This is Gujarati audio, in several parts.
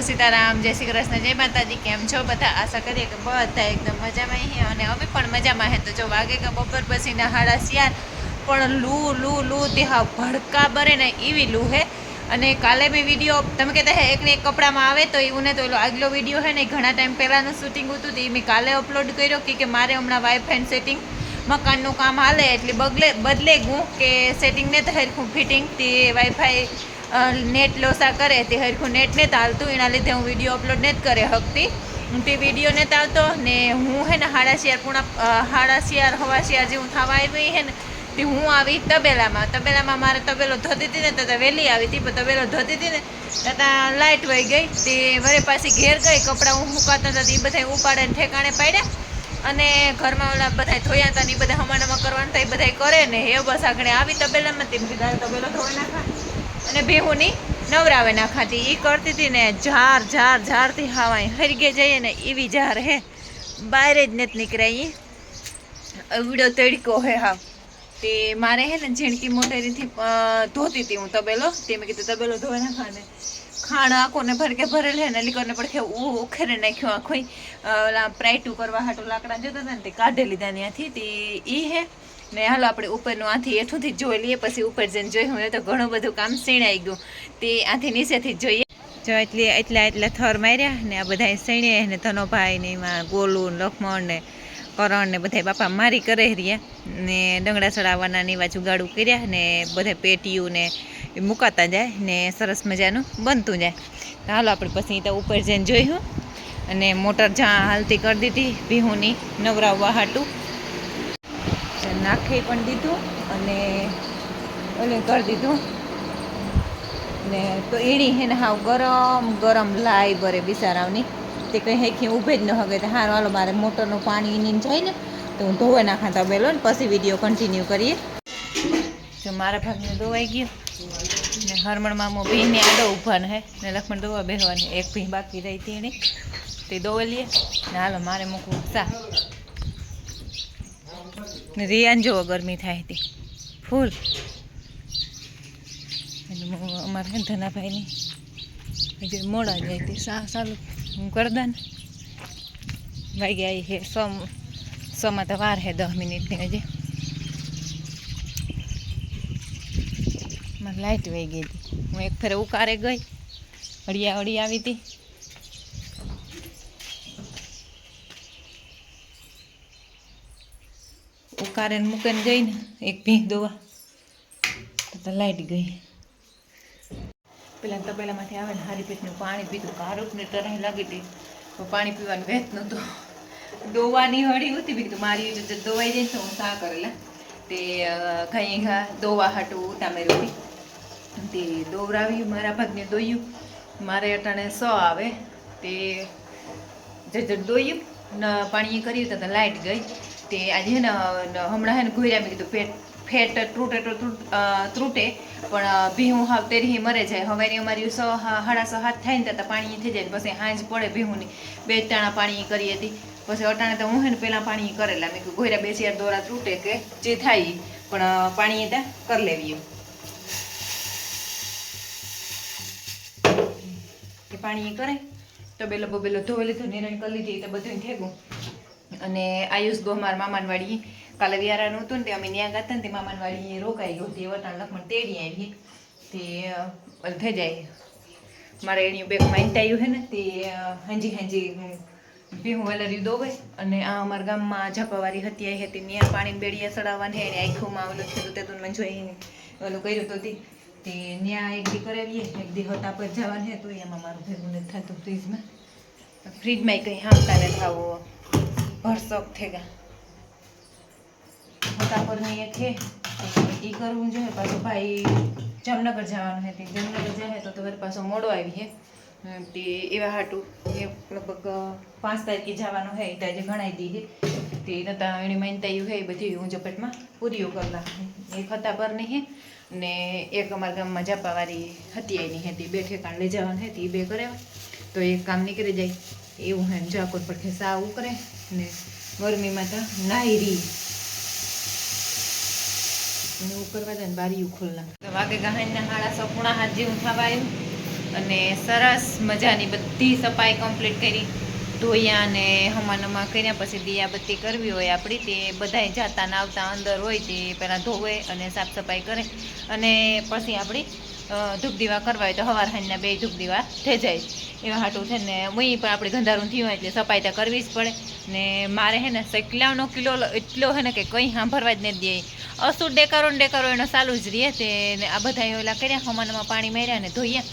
સીતારામ, જય શ્રી કૃષ્ણ, જય માતાજી. કેમ છો બધા? આશા કરીએ કે બધા એકદમ મજામાં છીએ અને અમે પણ મજામાં હે. તો જો વાગે કે બપોર પછીના 4:30 પણ લૂ દેહા ભડકા બરે ને એવી લૂ હે. અને કાલે મેં વિડીયો તમે કહેતા હે એકને એક કપડામાં આવે તો એવું ને તો એલો આગલો વિડીયો હે ને ઘણા ટાઈમ પહેલાંનું શૂટિંગ હતું તો એ મેં કાલે અપલોડ કર્યો કે મારે હમણાં વાઈફાઈ સેટિંગ મકાનનું કામ હાલે એટલે બદલે ગું કે સેટિંગ ને તો હરખું ફિટિંગ તે વાઈફાઈ નેટ લોસા કરે તે હરખું નેટ ને ચાલતું એના લીધે હું વિડીયો અપલોડ ને જ કરે શકતી તે વિડીયો ને આવતો ને હું હે ને 4:30 જેવું થવા આવી હે ને તે હું આવી તબેલામાં મારે તબેલો ધોતી હતી ને તો વહેલી આવી હતી પણ તબેલો ધોતી હતી ને ત્યાં લાઇટ વહી ગઈ તે વરે પાછી ઘેર ગઈ કપડાં હું સુકાતા હતા એ બધા ઉપાડે ને ઠેકાણે પાડ્યા અને ઘરમાં ઓલા બધા ધોયા હતા ને એ બધા હમાનામાં કરવાનું થાય એ બધા કરે ને એ બસ આગળ આવી તબેલામાં તેમ કીધા તબેલો ધોઈ નાખા અને ભેહુની નવરાવે નાખાતી એ કરતી હતી ને ઝારથી હાવાય હરગે જઈએ ને એવી ઝાર હે બહાર જ નથી નીકળાય એવડો તડકો હે હા તે મારે હે ને ઝીણકી મોટેરીથી ધોતી હતી હું તબેલો તે મેં કીધું તબેલો ધોઈ નાખા ને ખાણ આખોને ભરકે ભરેલ હે ને લીકોને પડખે ઉખેરે નાખ્યો આખો ઓલા પ્રાઈટું કરવા હાટું લાકડા જતા હતા ને તે કાઢી લીધા ત્યાંથી તે એ હે ને હાલો આપણે ઉપરનું આથી એઠુંથી જ જોઈ લઈએ પછી ઉપર જઈને જોઈ હું તો ઘણું બધું કામ સીણાઈ ગયું તે આથી નીચેથી જ જોઈએ જો એટલા થર માર્યા ને આ બધા સીણે ને ધનોભાઈ ને એમાં ગોલું લખમણ ને કરણ ને બધા બાપા મારી કરે રહ્યા ને ડંગડા ચડાવવાના ને એવા જુગાડું કર્યા ને બધા પેટીયું ને મુકાતા જાય ને સરસ મજાનું બનતું જાય તો હાલો આપણે પછી તો ઉપર જઈને જોયું અને મોટર જ્યાં હાલતી કરી દીધી ભીહુની નવરાવવા હાટું નાખી પણ દીધું અને ઓલે કરી દીધું ને તો એની હે ને હાવ ગરમ લાઈ બરે બિસારાવની તે કંઈ હેખી ઊભે જ ન હગે તો હારું હાલો મારે મોટરનું પાણી એની જાય ને તો હું ધોવા નાખા તબેલો ને પછી વિડીયો કન્ટિન્યુ કરીએ જો મારા ભાગનું ધોવાઈ ગયું ને હરમણ મામો ભીને આડો ઊભા ને હે ને લક્ષ્મણ ધોવા બેસવાની એક ભી બાકી રહી હતી એની તે ધોવા લઈએ ને હાલો મારે મૂકવું સા ને રિયાન જોવો ગરમી થાય હતી ફૂલ અમારે હે ધનાભાઈની હજી મોડા જાય હતી સારું હું કરદા ને વાગ્યા આવી હે સોમાં તો વાર હે 10 મિનિટની હજી મારે લાઇટ વહી ગઈ હતી હું એક ફેરે ઉકારે ગઈ અડી આવી હતી ઉકારે મૂકીને ગઈ ને એક ભીંગ દોવા તો લાઇટ ગઈ પેલા તબેલામાંથી આવે ને હારી પેટનું પાણી પીધું કારુક ને તરહ લાગી હતી તો પાણી પીવાનું વહેત નહોતું દોવાની હળી હતી બી કીધું મારી દોવાઈ જાય તો હું સા કરેલા તે ઘા દોવા હાટું ઉતામેરું તે દોવરાવ્યું મારા ભાગને દોયું મારે અટાણે આવે તે જજર દોયું ને પાણી કર્યું તો લાઇટ ગઈ તે આજે હે ને હમણાં હે ને ઘોર્યા મેં કીધું ફેટ ત્રૂટે પણ ભીહું હાવ તેરી મરે જાય હવે અમારી 6:30 થાય ને ત્યાં પાણી થઈ જાય પછી હાંજ પડે ભીહુંની 2 ટાણા પાણી કરી હતી પછી અટાણે તો હું હે ને પહેલાં પાણી કરેલા મેં કીધું ઘોર્યા 2 4 દોરા તૂટે કે જે થાય પણ પાણી ત્યાં કરી લેવી કે પાણી કરે તબેલો બબેલો ધોઈ લીધો નિરણ કરી લીધી તો બધું થેગું અને આયુષ ગો મારા મામાનવાડી કાલે વિયારાનું હતું ને તે અમે ત્યાં ગાતા ને તે મામાનવાડી રોકાઈ ગયું તે વટાણ લખમણ તેડી આવી તે થઈ જાય મારે એની બેગ માઇન્ટાયું હે ને તે હાંજી ભીહું વેલરી દોવે અને આ અમારા ગામમાં ઝાપાવાળી હતી આવી હતી ત્યાં પાણી બેડિયા ચડાવવાની એને આખુંમાં ઓલું થયું તે મને જોઈને ઓલું કર્યું હતું તે ત્યાં એક દી કરાવીએ એક દી હટા પર જવાનું હે તો એમાં મારું ભેગું નથી થતું ફ્રીજમાં કંઈ હામતા નથી આવો ભરસક થેગા હટા પરની એક હે એ કરવું જોઈએ પાછું ભાઈ જામનગર જવાનું હે તે જામનગર જાય તો વળી પાછો મોડો આવી હે તે એવા હાટું એ લગભગ 5 તારીખે જવાનું હે તો આજે ગણાઈ દીધી તે નતા એની માનતા એવું હે બધી હું ઝપટમાં પૂરીઓ કરલા એક હટા પરની હે ને એક અમારા ગામમાં ઝાપાવાળી હતી એની હતી 2 ઠેકાણ લઈ જવાનું હતી એ 2 કરાવે તો એક કામ નીકળી જાય એવું હે ઝાકોર પડખે સા ઉકરે ને ગરમીમાં તો નાહી રહી અને ઉપર બધા બારી ખોલના વાગે ગાહનના 6:30 જેવું થવા આવ્યું અને સરસ મજાની બધી સફાઈ કમ્પ્લીટ કરી, ધોયા અને હમાનમા કર્યા. પછી દિયાબત્તી કરવી હોય આપણી, તે બધાય જાતા ને આવતા અંદર હોય તે પહેલાં ધોવે અને સાફ સફાઈ કરે. અને પછી આપણી ધૂપ દીવા કરવા હોય તો સવાર સાંજના 2 ધૂપ દીવા થઈ જાય. એવા હાટું છે ને હું પણ આપણે ગંધારું થયું હોય એટલે સફાઈ તો કરવી જ પડે. ને મારે હે ને સૈકલાનો કિલો એટલો હે ને કે કંઈ સાંભળવા જ નથી દે. અસુર ડેકારો ને ડેકારો એનો ચાલુ જ રહે. તે આ બધા ઓલા કર્યા, હમાનમાં પાણી માર્યા ને ધોયા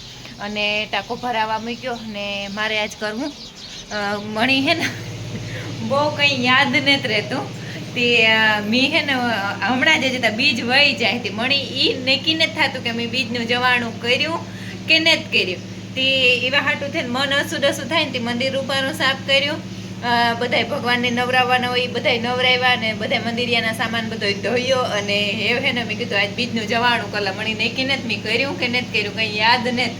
અને ટાંકો ભરાવા મૂક્યો. ને મારે આજ કરવું મણી હે ને બહુ કંઈ યાદ નથી રહેતું. તે મેં હે ને હમણાં જ જતા બીજ વહી જાય તે મણી એ નક્કી નથી થતું કે મેં બીજનું જવાણું કર્યું કે નથી કર્યું. તે એવા હાટું થઈને મન અસુડ થાય ને તે મંદિર રૂપાનું સાફ કર્યું. બધાય ભગવાનને નવરાવવાના હોય એ બધાય નવરાવ્યા ને બધા મંદિરિયાના સામાન બધો ધોયો. અને હે ને મેં કીધું આજ બીજનું જવાણું કરલા મણી નક્કી નથી મેં કર્યું કે નથી કર્યું, કંઈ યાદ નથી.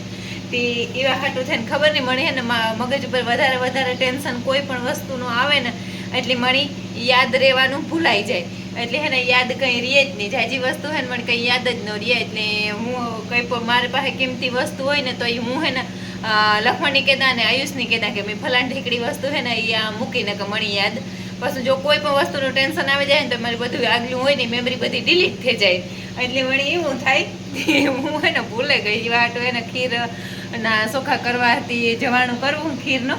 તે એવા હાટું થઈને ખબર નહીં મણી હે ને મગજ ઉપર વધારે ટેન્શન કોઈ પણ વસ્તુનું આવે ને એટલે મણી યાદ રહેવાનું ભૂલાઈ જાય. એટલે હે ને યાદ કંઈ રહે જ નહીં. જાજી વસ્તુ હે ને મને કંઈ યાદ જ ન રહે. એટલે હું કંઈ પણ મારી પાસે કિંમતી વસ્તુ હોય ને તો એ હું હે ને લખમણની કહેતા ને આયુષની કહેતા કે મેં ફલાણ ઠીકડી વસ્તુ હે ને એ આ મૂકીને કે મણી યાદ. પછી જો કોઈ પણ વસ્તુનું ટેન્શન આવી જાય ને તો મારી બધું આગલું હોય ને મેમરી બધી ડિલીટ થઈ જાય. એટલે મણી એવું થાય હું હે ને ભૂલે ગઈ. એવા હાટું હે ને ખીર ના ચોખા કરવા હતી જવાનું કરવું ખીરનો.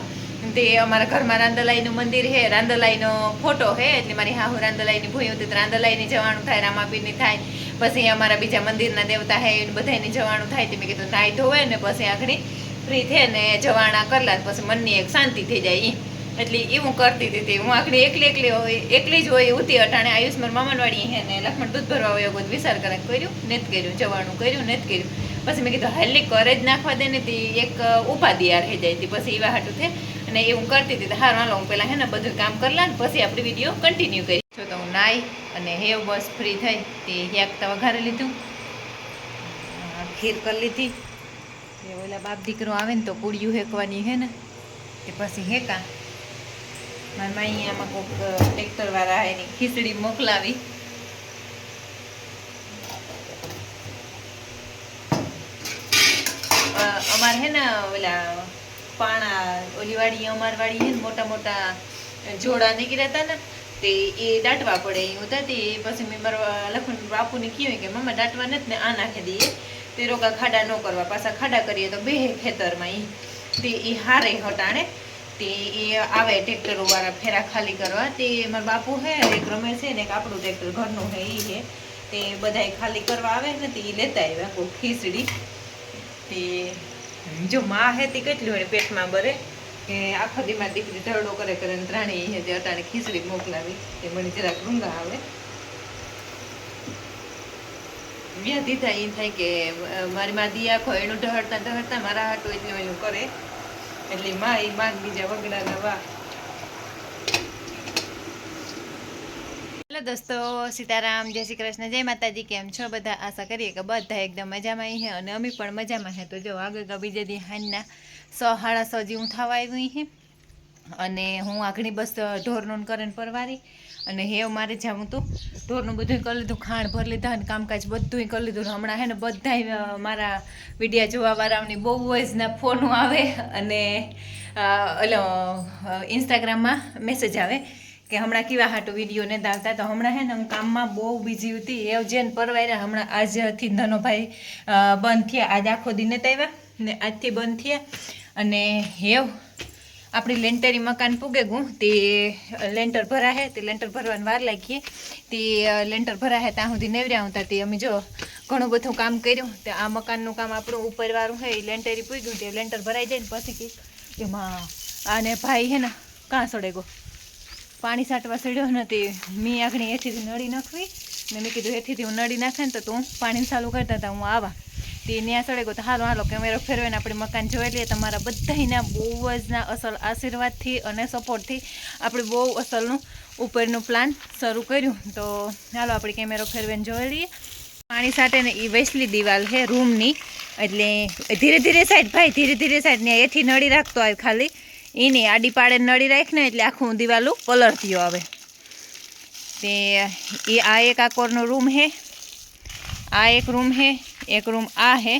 તે અમારા ઘરમાં રાંદલાઈનું મંદિર છે, રાંદલાઈનો ફોટો છે. એટલે મારી હાહુ રાંદલાઈની ભૂઈ હતી તો રાંદલાઈની જવાનું થાય, રામાપીરની થાય. પછી અમારા બીજા મંદિરના દેવતા છે એને બધાની જવાનું થાય. તે મેં કીધું નાહી ધોવે ને પછી આખડી ફ્રી થઈ ને જવાણા કરલા પછી મનની એક શાંતિ થઈ જાય. એટલે એવું કરતી હતી. હું આખડી એકલી જ હોય ઉતી અટાણે આયુષ્માન મામનવાડી હે ને લક્ષ્મણ દૂધ ભરવા હોય બધું વિચાર કરે કર્યું નથી કર્યું, જવાનું કર્યું નથી કર્યું. પછી મેં કીધું હાલી કરે જ નાખવા દે ને તે એક ઉપાધિ યાર થઈ જાય. પછી એવા હાટું છે અને એવું કરતી હતી. હારું હાલો હું પહેલાં હે ને બધું કામ કરલા ને પછી આપણે વિડીયો કન્ટિન્યુ કરી. જો તો હું નાહી અને હેવ બસ ફ્રી થઈ તે યાકતા વઘારી લીધું, ખીર કરી લીધી. એ ઓલા બાપ દીકરો આવે ને તો પૂડિયું હેકવાની હે ને તે પછી હેકા મારા માઈયામાં કોઈક ટ્રેક્ટરવાળા એની ખીચડી મોકલાવી. અમારે હે ને ઓલા પાણા ઓલી વાડી અમારી વાડી હે ને મોટા મોટા જોડા નીકળ્યા હતા ને તે એ દાટવા પડે એવું હતા. તે પછી મેં મારા લખન બાપુને કહ્યું કે મમ્મા દાટવા નથી ને આ નાખી દઈએ. તે રોકા ખાડા ન કરવા, પાછા ખાડા કરીએ તો બે ખેતરમાં તે એ હારે હટાણે. તે એ આવે ટ્રેક્ટરોવાળા ફેરા ખાલી કરવા. તે મારા બાપુ હે એક રમેશ છે ને એક આપણું ટ્રેક્ટર ઘરનું હે એ છે. તે બધાય ખાલી કરવા આવે ને તે લેતા આવ્યા કોઈ ખીચડી. તે જો માં હે તે કેટલી હોય પેટમાં બરે કે આખો દીમાં દીકરી ધરડો કરે ને ત્રાણી હે તે અટાણે ખીચડી મોકલાવી. તે મને જરાક રૂંગા આવે વ્યાધી થાય. એ થાય કે મારી માં દી આખો એનું ઢહડતા મારા હાટું એટલું એનું કરે. એટલે માં એ માગ બીજા વગડાના વાહ. હેલો દોસ્તો, સીતારામ, જય શ્રી કૃષ્ણ, જય માતાજી. કેમ છો બધા? આશા કરીએ કે બધા એકદમ મજામાં છે અને અમે પણ મજામાં છે. તો જો આગળ બીજે દી હાંજના 6:30 જેવું થવા આવ્યું છે અને હું આગળ બસ ઢોરનું કરીને પરવારી અને હેવ મારે જાઉં તો ઢોરનું બધું કરી લીધું, ખાંડ ભરી લીધા અને કામકાજ બધું કરી લીધું. હમણાં હે ને બધા મારા વિડીયા જોવાવાળાઓની બહુ જ ના ફોનો આવે અને ઓલો ઇન્સ્ટાગ્રામમાં મેસેજ આવે કે હમણાં કેવા હાટું વિડીયો નથી આવતા. તો હમણાં હે ને હું કામમાં બહુ બિઝી હતી. એવ જેને પરવાર્યા હમણાં આજથી ધનોભાઈ બંધ થયા. આજ આખો દી નથી આવ્યા ને આજથી બંધ થયા. અને હેવ આપણી લેન્ટરી મકાન પૂગે ગું તે લેન્ટર ભરાશે. તે લેન્ટર ભરવાની વાર લાગીએ. તે લેન્ટર ભરાશે ત્યાં સુધી નેવર્યા હતા. તે અમે જો ઘણું બધું કામ કર્યું. તે આ મકાનનું કામ આપણું ઉપરવાળું છે એ લેન્ટરી પૂગ્યું. તે લેન્ટર ભરાઈ જાય ને પછી કે એમાં આને ભાઈ હે ને કાં સડે ગો પાણી સાટવા સડ્યો નથી. મેં આગળ હેઠીથી નળી નાખવી ને મેં કીધું હેઠીથી હું નળી નાખે ને તો હું પાણી ચાલુ કરતા હતા હું આવા. તે ત્યાં સડે ગયો તો હાલો કેમેરો ફેરવાઈને આપણે મકાન જોઈ લઈએ. તમારા બધાના બહુ જ ના અસલ આશીર્વાદથી અને સપોર્ટથી આપણે બહુ અસલનું ઉપરનું પ્લાન શરૂ કર્યું. તો હાલો આપણે કેમેરો ફેરવાઈને જોઈ લઈએ. પાણી સાટે ને એ વૈસલી દિવાલ છે રૂમની. એટલે ધીરે ધીરે સાઈડ ભાઈ ધીરે ધીરે સાઈડ ને એથી નળી રાખતો આવે ખાલી એની આડી પાડે નળી રાખને એટલે આખું દિવાલું કલર થયો આવે. તે એ આ એક આ કોરનો રૂમ છે, આ એક રૂમ છે, એક રૂમ આ છે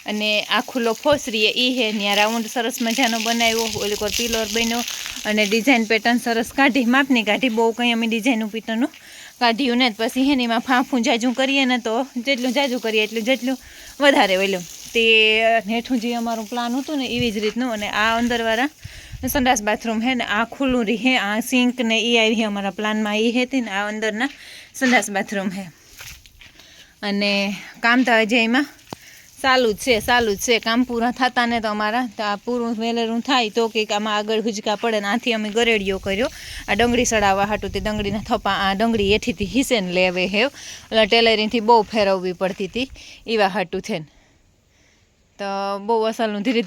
અને આ ખુલ્લો ફોસરી એ હે ત્યાં રાઉન્ડ સરસ મજાનો બનાવ્યો, ઓલી કોર પિલર બન્યો અને ડિઝાઇન પેટર્ન સરસ કાઢી, માપની કાઢી, બહુ કંઈ અમે ડિઝાઇનનું પેટર્નનું કાઢ્યું ને. પછી હે ને એમાં ફાંફું જાજું કરીએ ને તો જેટલું જાજું કરીએ એટલું જેટલું વધારે ઓલું તે હેઠું જે અમારું પ્લાન હતું ને એવી જ રીતનું. અને આ અંદરવાળા સંડાસ બાથરૂમ હે ને આ ખુલ્લું રહી હે, આ સિંક ને એ આવી અમારા પ્લાનમાં એ હતી ને આ અંદરના સંડાસ બાથરૂમ હે. અને કામ તો હજી એમાં ચાલુ જ છે કામ પૂરા થતા ને તો અમારા આ પૂરું વેલેરું થાય તો કંઈક આમાં આગળ હુજકા પડે ને. આથી અમે ગરેડિયો કર્યો આ ડંગળી સડાવવા હાટું, તે ડંગળીના થપ્પા આ ડંગળી એઠીથી હિસેને લેવે હે, એટલે ટેલરિંગથી બહુ ફેરવવી પડતી હતી એવા હાટું છે ને. તો બહુ અસલનું ધીરે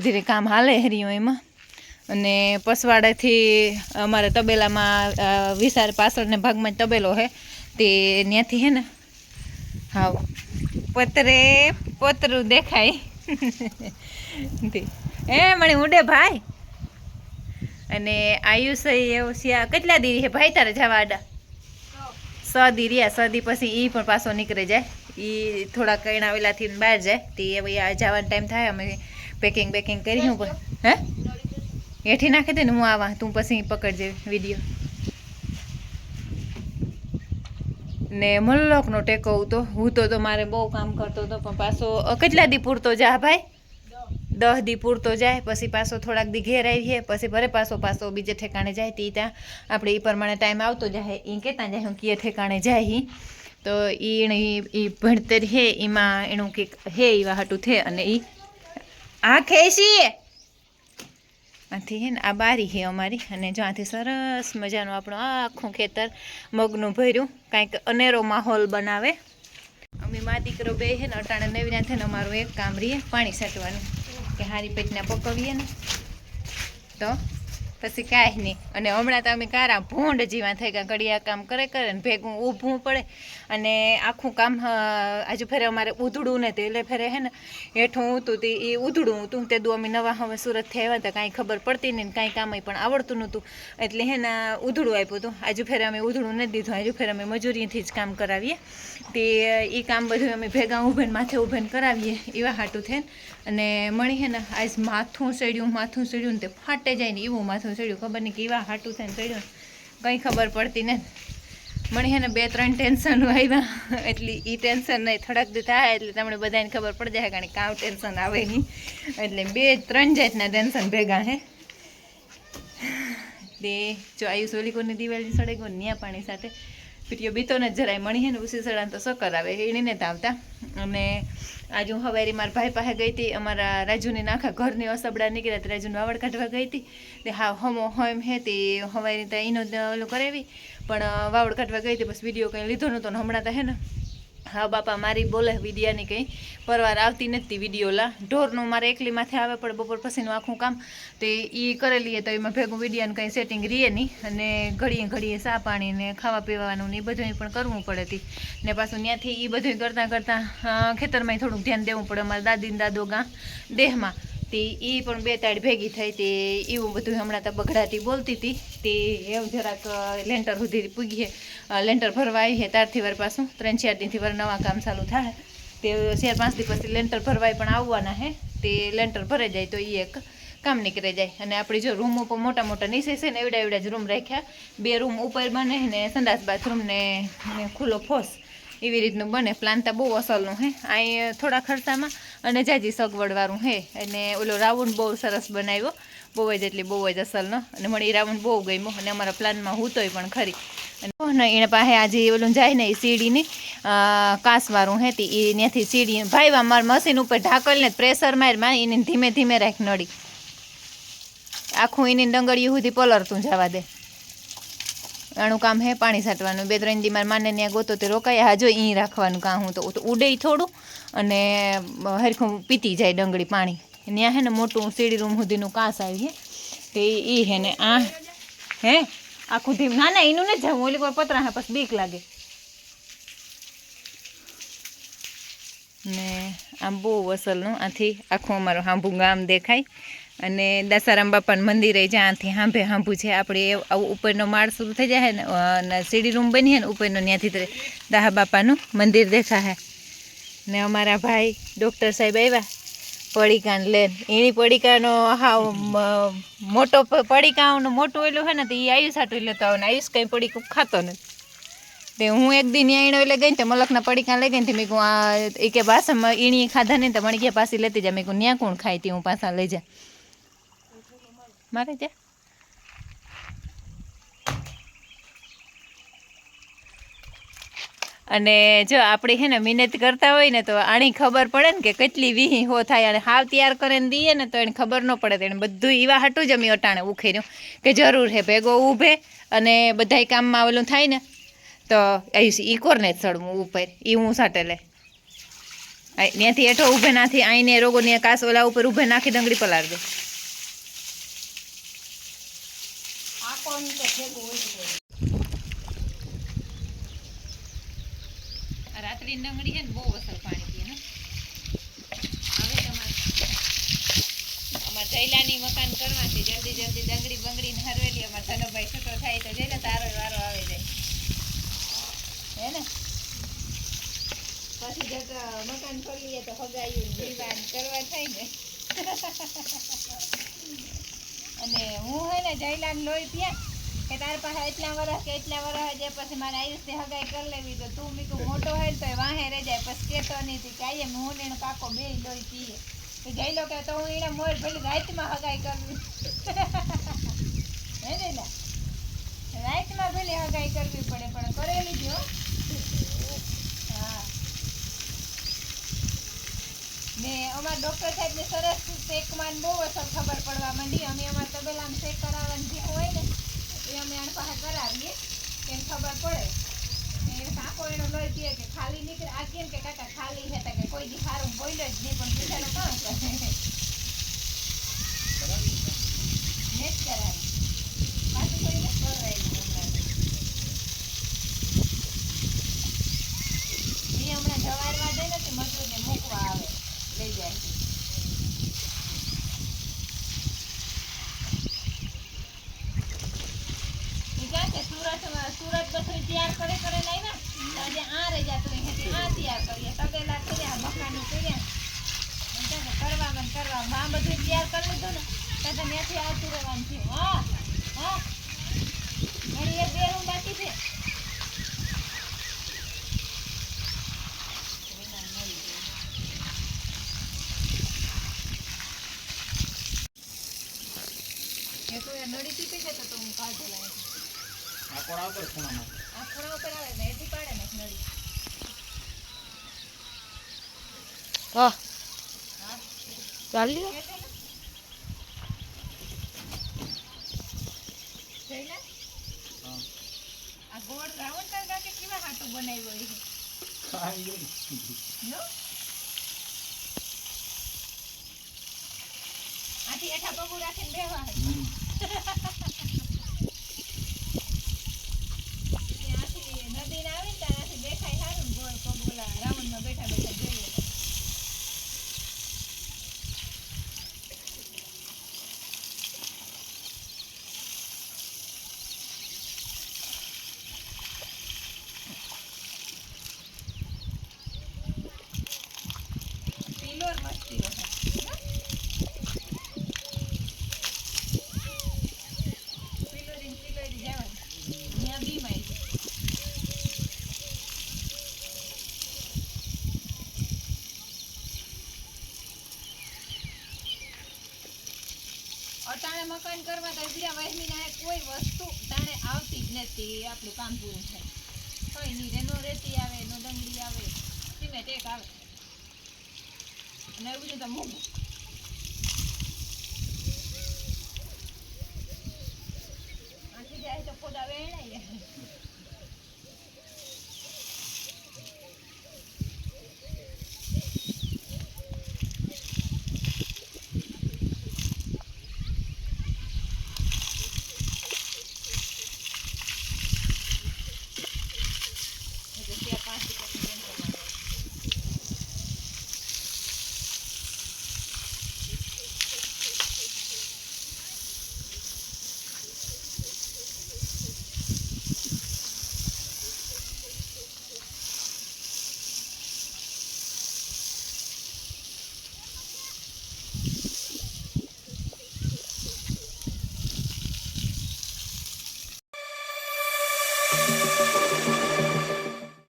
ધીરે કામ હાલે હર્યું એમાં. અને પસવાડેથી અમારે તબેલામાં વિસાર પાછળને ભાગમાં તબેલો હે તે ત્યાંથી હે ને હાવ પોતરું દેખાય એ મને ઉડે ભાઈ. અને આયુષ એવું સિયા કેટલા દી હે ભાઈ તારે જવા આડા? 6 દી રહ્યા. 6 દી પછી એ પણ પાછો નીકળી જાય, એ થોડા કણાવેલાથી બહાર જાય તે હવે આ જવાનો ટાઈમ થાય અમે પેકિંગ કરી. હું પણ હે હેઠી નાખી દે ને હું આવા, તું પછી પકડજે વિડીયો. ને મલ્લોકનો ટેકો હું તો મારે બહુ કામ કરતો હતો પણ પાછો કેટલા દી પૂરતો જા ભાઈ? 10 દી પૂરતો જાય, પછી પાછો થોડાક દી ઘેર આવીએ, પછી ભરે પાછો બીજે ઠેકાણે જાય તે ત્યાં આપણે એ પ્રમાણે ટાઈમ આવતો જાય. એ કહેતા જાય હું કીએ ઠેકાણે જાય તો એ ભણતર હે એમાં એનું કંઈક હે એવા હાટું થે. અને એ આ ખેસી આથી હે ને આ બારી હે અમારી. અને જો આથી સરસ મજાનું આપણું આખું ખેતર મગનું ભર્યું, કાંઈક અનેરો માહોલ બનાવે. અમે મા દીકરો બે હે ને અટાણે નવીના થઈને અમારું એક કામ રહીએ પાણી છાંટવાનું, કે હારી પેટના પકવીએ ને તો પછી કાંઈ નહીં. અને હમણાં તો અમે કારા ભૂંડ જીવા થઈ ગયા, ઘડિયા કામ કરે ને ભેગું ઊભું પડે. અને આખું કામ આજુ ફેરે અમારે ઉધડું ને તે એટલે ફેરે હે ને હેઠું હતું તે એ ઉધડું હતું તે દુ અમે નવા હવે સુરતથી આવ્યા હતા, કાંઈ ખબર પડતી નહીં ને કાંઈ કામ પણ આવડતું નહોતું એટલે હે ને ઉધડું આપ્યું હતું. આજુ ફેરે અમે ઉધડું નથી દીધું, આજુ ફેરે અમે મજૂરીથી જ કામ કરાવીએ તે એ કામ બધું અમે ભેગા ઊભેને માથે ઊભેને કરાવીએ એવા હાટું થઈને. અને મળી હે ને આજ માથું સડ્યું ને તે ફાટે જાય ને એવું માથું સડ્યું, ખબર નહીં કેવા હાટું થઈને સડ્યું કંઈ ખબર પડતી ને. મને હે ને 2-3 ટેન્શન આવ્યા એટલે એ ટેન્શન નહીં થોડાક દી થાય એટલે તમને બધાને ખબર પડી જાય, કારણ કે કામ ટેન્શન આવે નહીં એટલે 2-3 જાતના ટેન્શન ભેગા હે. તે જો આયુષ ઓલી કોની દિવાળી સડે ગયો ન્યા પાણી સાથે પીટીઓ બીતો ને જરાય મણી હે ને ઉસી સડાને તો સકર આવે એને ને આવતા. અને આજ હું હવારી મારા ભાઈ પાસે ગઈ હતી, અમારા રાજુની આખા ઘરની અસબડા નીકળ્યા, રાજુને વાવડ કાઢવા ગઈ હતી તે હા હમો હમ હે તે હવારી ત્યાં એનો ઓલું કરાવી પણ વાવડ કાઢવા ગઈ હતી. બસ વિડીયો કંઈ લીધો નહોતો ને હમણાં તો હે ને હા બાપા મારી બોલે વિડીયાની કંઈ પરવાર આવતી નથી વિડીયોલા. ઢોરનું મારે એકલી માથે આવે પણ બપોર પછીનું આખું કામ તે એ કરેલી તો એમાં ભેગું વિડીયાનું કંઈ સેટિંગ રહીએ નહીં. અને ઘડીએ ચા પાણી ને ખાવા પીવાનું ને એ બધું પણ કરવું પડે હતી ને પાછું ત્યાંથી એ બધું કરતાં ખેતરમાં થોડુંક ધ્યાન દેવું પડે. અમારા દાદી ને દાદો ગાં દેહમાં તે એ પણ 2 તાળી ભેગી થઈ તે એવું બધું હમણાં તો બગડાતી બોલતી હતી તે એવું જરાક લેન્ટર સુધી પૂગીએ, લેન્ટર ભરવા આવીએ ત્યારથી વાર પાછું 3-4 દીથી વાર નવા કામ ચાલુ થાય તે 4-5 દી પછી લેન્ટર ભરવાય પણ આવવાના હે તે લેન્ટર ભરાઈ જાય તો એ એક કામ નીકળી જાય. અને આપણી જો રૂમો પણ મોટા નીચે છે ને એવડા જ રૂમ રાખ્યા, 2 રૂમ ઉપર બને ને સંડાસ બાથરૂમ ને ખુલ્લો ફોસ એવી રીતનું બને. પ્લાન તો બહુ અસલનું હે અહીં થોડા ખર્ચામાં અને જાજી સગવડવાળું હે. અને ઓલો રાઉન્ડ બહુ સરસ બનાવ્યો, બહુ જ અસલનો. અને મને એ રાઉન્ડ બહુ ગમ્યો અને અમારા પ્લાનમાં હૂતોય પણ ખરી. અને એને પાસે આજે ઓલું જાય ને એ સીડીની કાસવાળું હે તે એ ત્યાંથી સીડી ભાઈ મારા મશીન ઉપર ઢાંકલને પ્રેશર માર એને ધીમે રાખ નડી આખું એની ડંગળીયું સુધી પલરતું જવા દે. આનું કામ હે પાણી છાંટવાનું. 2-3 દી મારા માને ત્યાં ગોતો તે રોકાયા હા જો અહીં રાખવાનું કામ હું તો ઉડે થોડું અને હરખું પીતી જાય ડંગળી પાણી. ત્યાં હે ને મોટું સીડી રૂમ સુધીનું કાંસ આવી હે તે એ હે ને આ હે આખું ધીમ ના એનું નથી જવું ઓલી પર પતરા હે પછી બીક લાગે ને આમ બહુ અસલનું. આથી આખું અમારું હાંભું ગામ દેખાય. અને દાસારામ બાપાનું મંદિર જ્યાંથી હાંભું છે આપણે ઉપરનો માળ શરૂ થઈ જાય ને અને સીડી રૂમ બની ને ઉપરનો ત્યાંથી દાહા બાપાનું મંદિર દેખાય. ને અમારા ભાઈ ડૉક્ટર સાહેબ આવ્યા પડીકાને લે એની પડીકાનો હાવ મોટો પડીકાનું મોટું ઓલું હે ને તો એ આયુષ હાટું લેતો આવે ને આયુષ કંઈ પડીકું ખાતો નથી. તે હું એક દી ન્યાયણો એટલે ગઈ ને તો મલકના પડીકા લઈ ગઈ ને મેં કહું આ એ કે પાસામાં ઈણી ખાધા નહીં તો મને કે પાછી લેતી જા. મેં કહું ન્યા કોણ ખાય તી હું પાછા લઈ જા મારે ત્યાં. અને જો આપણે હે ને મહેનત કરતા હોય ને તો આની ખબર પડે ને કે કેટલી વીહી હો થાય અને હાવ તૈયાર કરીને દઈએ ને તો એને ખબર ન પડે. તો એને બધું એવા હાટું જ અમે અટાણે ઉખેર્યું કે જરૂર હે ભેગો ઊભે અને બધાય કામમાં ઓલું થાય ને તો આયુષ ઈ કોરને જ ચડવું ઉપર એ હું સાટે લે ત્યાંથી હેઠો ઊભે નાથી આઈને રોગો ત્યાં કાસ ઓલા ઉપર ઊભે નાખી ડંગળી પલાર દે. રાત્રિ ડંગળી છે ને બહુ અસર પાણી પીએ ને. હવે અમારે જયલાની મકાન કરવાથી જલ્દી જલ્દી ડંગળી બંગડી ને હરવેલી અમારે ધનુભાઈ છૂટો થાય તો જઈને તારો વારો આવી જાય હે ને. પછી જગ મકાન ખોલીએ તો હગાયું જીવાન કરવા થાય ને. અને હું હે ને જયલાન લોહી ત્યાં કે તાર પાસે એટલા વર્ષ કે એટલા વર્ષ જે પછી મારે આયુષને હગાઈ કરી લેવી તો તું મીકું મોટો હોય ને તો વાહે રહી જાય પછી કેતો નહીં કાંઈ હું ને એનો કાકો બે લોહી પીએ કે જઈ લો કે તો હું એને મોર પેલી રાતમાં હગાઈ કરવી હે ને રાતમાં પેલી હગાઈ કરવી પડે પણ કરેલી જ હો. હા ને અમારા ડૉક્ટર સાહેબને સરસ શેકમાં બહુ અસર ખબર પડવા માંડી. અમે અમારા તબેલામાં શેક કરાવવાનું જે હોય ને એ અમે આને પાસે કરાવીએ એને ખબર પડે. એ કાકો એનો લોહી પીએ કે ખાલી નીકળે આ કેમ કે કાકા ખાલી છે કે કોઈ દી સારું બોલ્યો જ નહીં પણ બીજાનો કામ કરે ને જ કરાવી પાછું કોઈ ને કરાવી એ હમણાં જવારમાં દે નથી મજૂરને મૂકવા આવે લઈ જાય. સુરત બધું તૈયાર કરે કરે નહીં ને આજે આ રહી જતું આ તૈયાર કરીએ તબેલા કર્યા મકાનો કર્યા કરવામાં આ બધું તૈયાર કરી લીધું ને તો ત્યાંથી આવતું રહેવાનું છે. હા હા મારી એક 2 રૂમ બાકી છે. નળી ટીપી છે તો હું કાઢી લાવી આ ખૂણા ઉપર આવે ને એથી પાડે ને નળી. હા ચાલ્યો આ ગોળ રાવણ કાકા કે કેવા હાટું બનાવ્યો છે આથી એઠા પગું રાખીને બેહવા નદી ના આવે ને ત્યાંથી દેખાય સારું ગોળ પગુલા રાવણમાં બેઠા બેઠા જોઈએ. પિલોર મસ્તી અટાણે મકાન કરવા તો બીજા વહેમીના કોઈ વસ્તુ તાણે આવતી જ નથી. આપણું કામ પૂરું થાય કઈ નહીં રેનો રેતી આવે નો ડંગળી આવે સિમેન્ટ એક આવે અને એવું બધું તો મોંઘું. આથી જાય તો ખોદા વેણાય